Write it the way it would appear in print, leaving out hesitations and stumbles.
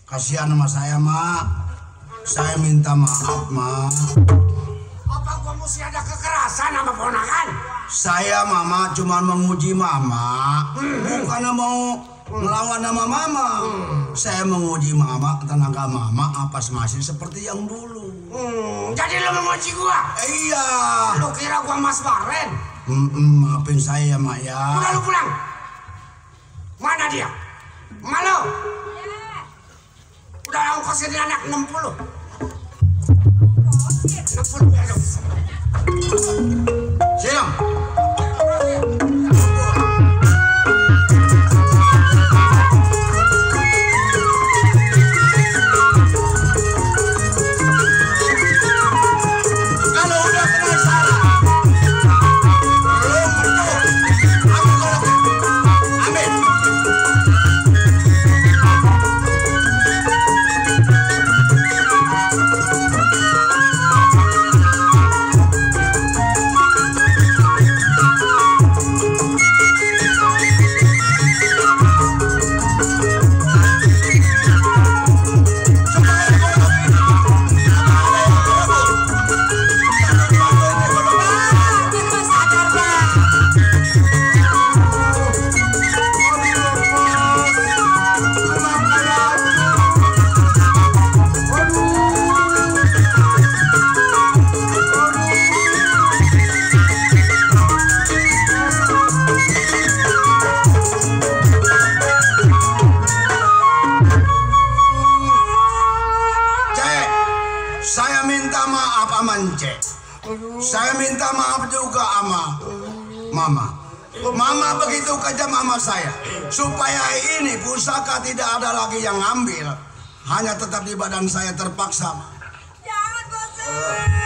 Kasihan sama saya, Mak. Saya minta maaf, Mak. Apa gua mesti ada kekerasan sama ponakan? Saya, Mama, cuma menguji Mama. Bukan mau melawan nama Mama. Saya menguji Mama, tenaga Mama apa masih seperti yang dulu. Jadi lo menguji gua? Iya. Lo kira gua Mas Baren? Maafin saya, Mak ya. Udah lu pulang. Mana dia? Malo? Udah ongkosin anak 60. 60 ya dong. Siap. Saya minta maaf juga sama Mama. Mama begitu kejam sama saya. Supaya ini pusaka tidak ada lagi yang ambil. Hanya tetap di badan saya terpaksa. Jangan, Bosan.